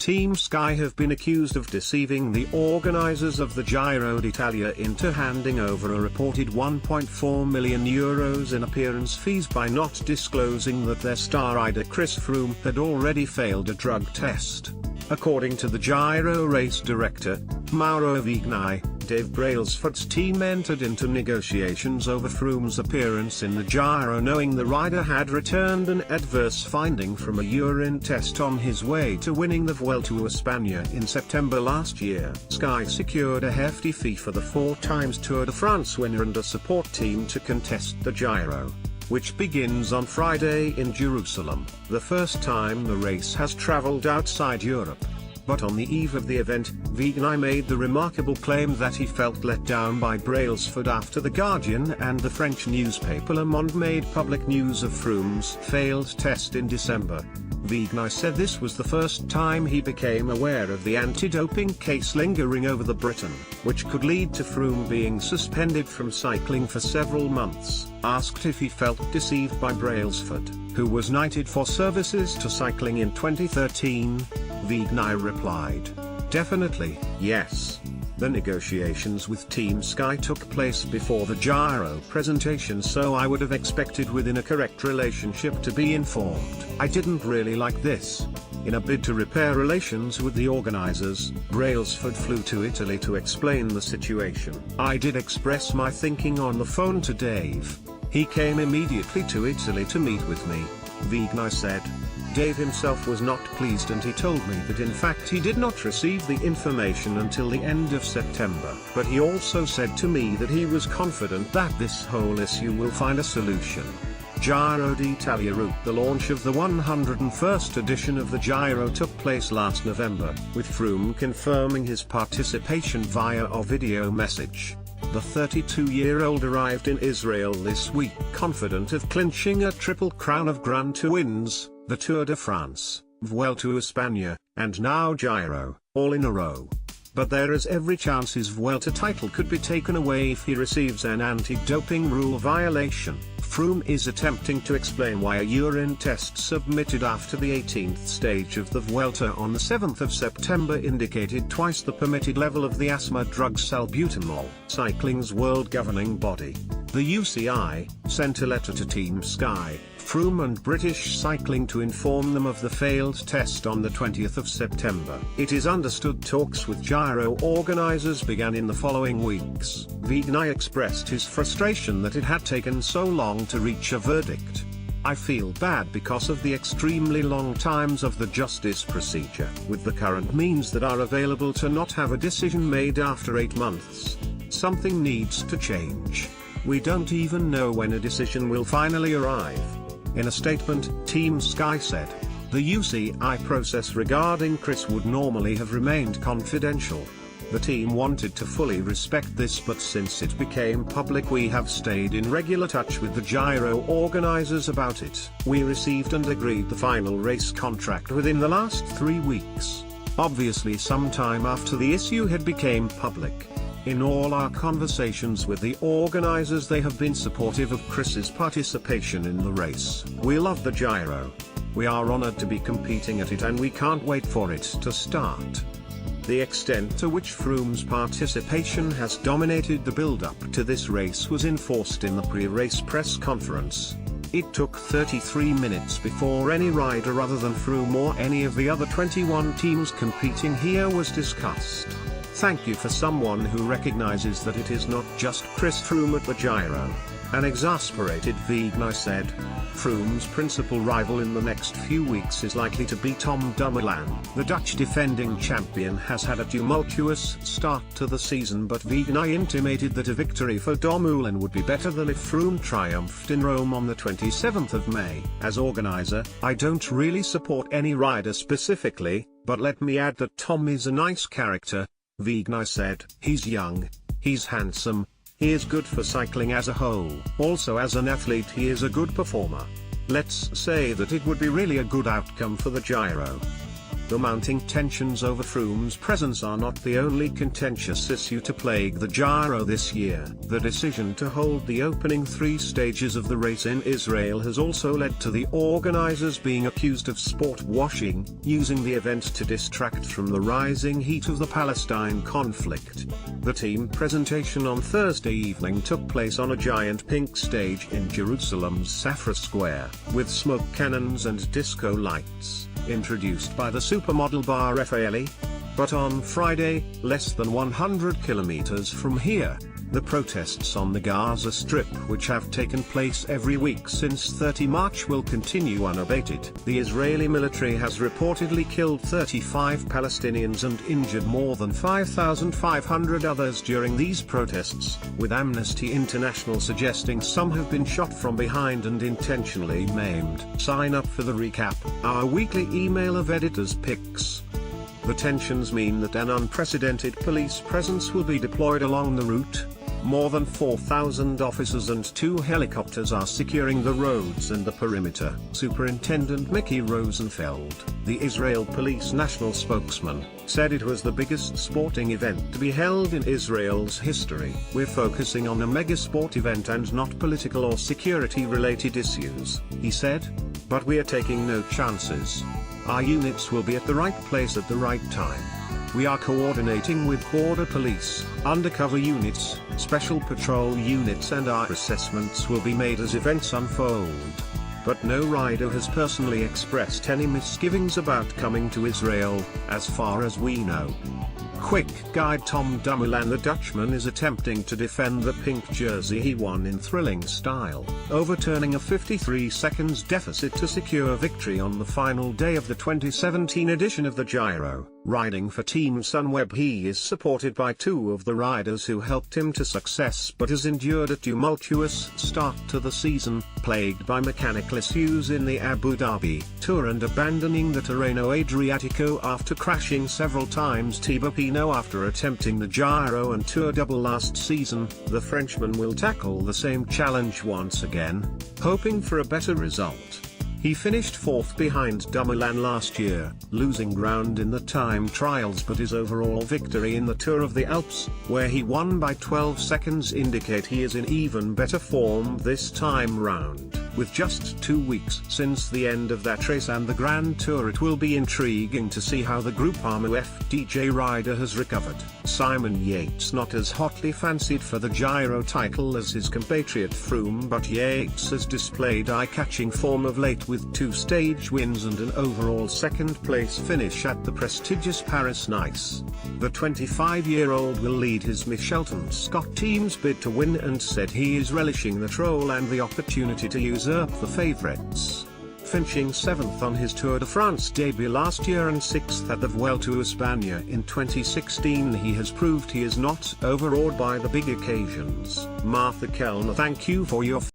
Team Sky have been accused of deceiving the organisers of the Giro d'Italia into handing over a reported €1.4 million in appearance fees by not disclosing that their star rider Chris Froome had already failed a drug test. According to the Giro race director, Mauro Vignai, Dave Brailsford's team entered into negotiations over Froome's appearance in the Giro knowing the rider had returned an adverse finding from a urine test on his way to winning the Vuelta a España in September last year. Sky secured a hefty fee for the 4-time Tour de France winner and a support team to contest the Giro, which begins on Friday in Jerusalem, the first time the race has travelled outside Europe. But on the eve of the event, Vignai made the remarkable claim that he felt let down by Brailsford after The Guardian and the French newspaper Le Monde made public news of Froome's failed test in December. Vignai said this was the first time he became aware of the anti-doping case lingering over the Briton, which could lead to Froome being suspended from cycling for several months. Asked if he felt deceived by Brailsford, who was knighted for services to cycling in 2013, Vignai replied, "Definitely, yes. The negotiations with Team Sky took place before the Giro presentation, so I would have expected within a correct relationship to be informed. I didn't really like this." In a bid to repair relations with the organisers, Brailsford flew to Italy to explain the situation. "I did express my thinking on the phone to Dave. He came immediately to Italy to meet with me," Vignai said. Dave himself was not pleased and he told me that in fact he did not receive the information until the end of September. But he also said to me that he was confident that this whole issue will find a solution. Giro d'Italia route. The launch of the 101st edition of the Giro took place last November, with Froome confirming his participation via a video message. The 32-year-old arrived in Israel this week confident of clinching a triple crown of Grand Tour wins, the Tour de France, Vuelta a España, and now Giro, all in a row. But there is every chance his Vuelta title could be taken away if he receives an anti-doping rule violation. Froome is attempting to explain why a urine test submitted after the 18th stage of the Vuelta on the 7th of September indicated twice the permitted level of the asthma drug salbutamol. Cycling's world governing body, the UCI, sent a letter to Team Sky, Froome and British Cycling to inform them of the failed test on the 20th of September. It is understood talks with Giro organisers began in the following weeks. Vignai expressed his frustration that it had taken so long to reach a verdict. "I feel bad because of the extremely long times of the justice procedure. With the current means that are available to not have a decision made after 8 months. Something needs to change. We don't even know when a decision will finally arrive." In a statement, Team Sky said, "The UCI process regarding Chris would normally have remained confidential. The team wanted to fully respect this, but since it became public we have stayed in regular touch with the Giro organisers about it. We received and agreed the final race contract within the last 3 weeks. Obviously sometime after the issue had become public. In all our conversations with the organisers they have been supportive of Chris's participation in the race. We love the Giro. We are honoured to be competing at it and we can't wait for it to start." The extent to which Froome's participation has dominated the build-up to this race was enforced in the pre-race press conference. It took 33 minutes before any rider other than Froome or any of the other 21 teams competing here was discussed. "Thank you for someone who recognizes that it is not just Chris Froome at the Giro," an exasperated Vignai said. Froome's principal rival in the next few weeks is likely to be Tom Dumoulin. The Dutch defending champion has had a tumultuous start to the season, but Vignai intimated that a victory for Dumoulin would be better than if Froome triumphed in Rome on the 27th of May. "As organizer, I don't really support any rider specifically, but let me add that Tom is a nice character," Vignai said. "He's young, he's handsome, he is good for cycling as a whole. Also as an athlete he is a good performer. Let's say that it would be really a good outcome for the Giro." The mounting tensions over Froome's presence are not the only contentious issue to plague the Giro this year. The decision to hold the opening 3 stages of the race in Israel has also led to the organisers being accused of sport washing, using the event to distract from the rising heat of the Palestine conflict. The team presentation on Thursday evening took place on a giant pink stage in Jerusalem's Safra Square, with smoke cannons and disco lights, introduced by the supermodel Bar Raffaele. But on Friday, less than 100 kilometers from here, the protests on the Gaza Strip, which have taken place every week since 30 March, will continue unabated. The Israeli military has reportedly killed 35 Palestinians and injured more than 5,500 others during these protests, with Amnesty International suggesting some have been shot from behind and intentionally maimed. Sign up for the recap, our weekly email of editors' picks. The tensions mean that an unprecedented police presence will be deployed along the route. More than 4,000 officers and 2 helicopters are securing the roads and the perimeter. Superintendent Mickey Rosenfeld, the Israel Police national spokesman, said it was the biggest sporting event to be held in Israel's history. We're focusing on a mega sport event and not political or security-related issues, he said. But we are taking no chances. Our units will be at the right place at the right time. We are coordinating with border police, undercover units, special patrol units, and our assessments will be made as events unfold. But no rider has personally expressed any misgivings about coming to Israel, as far as we know. Quick guide: Tom Dumoulin, the Dutchman, is attempting to defend the pink jersey he won in thrilling style, overturning a 53 seconds deficit to secure victory on the final day of the 2017 edition of the Giro. Riding for Team Sunweb, he is supported by 2 of the riders who helped him to success, but has endured a tumultuous start to the season, plagued by mechanical issues in the Abu Dhabi Tour and abandoning the Tirreno Adriatico after crashing several times. Thibaut Pinot, after attempting the Giro and Tour double last season, the Frenchman will tackle the same challenge once again, hoping for a better result. He finished 4th behind Dumoulin last year, losing ground in the time trials, but his overall victory in the Tour of the Alps, where he won by 12 seconds, indicate he is in even better form this time round. With just 2 weeks since the end of that race and the Grand Tour, it will be intriguing to see how the Groupama FDJ rider has recovered. Simon Yates, not as hotly fancied for the Giro title as his compatriot Froome, but Yates has displayed eye-catching form of late with 2 stage wins and an overall 2nd place finish at the prestigious Paris-Nice. The 25-year-old will lead his Michelton Scott team's bid to win and said he is relishing the role and the opportunity to usurp the favourites. Finishing 7th on his Tour de France debut last year and 6th at the Vuelta a España in 2016, he has proved he is not overawed by the big occasions. Martha Kellner, thank you for your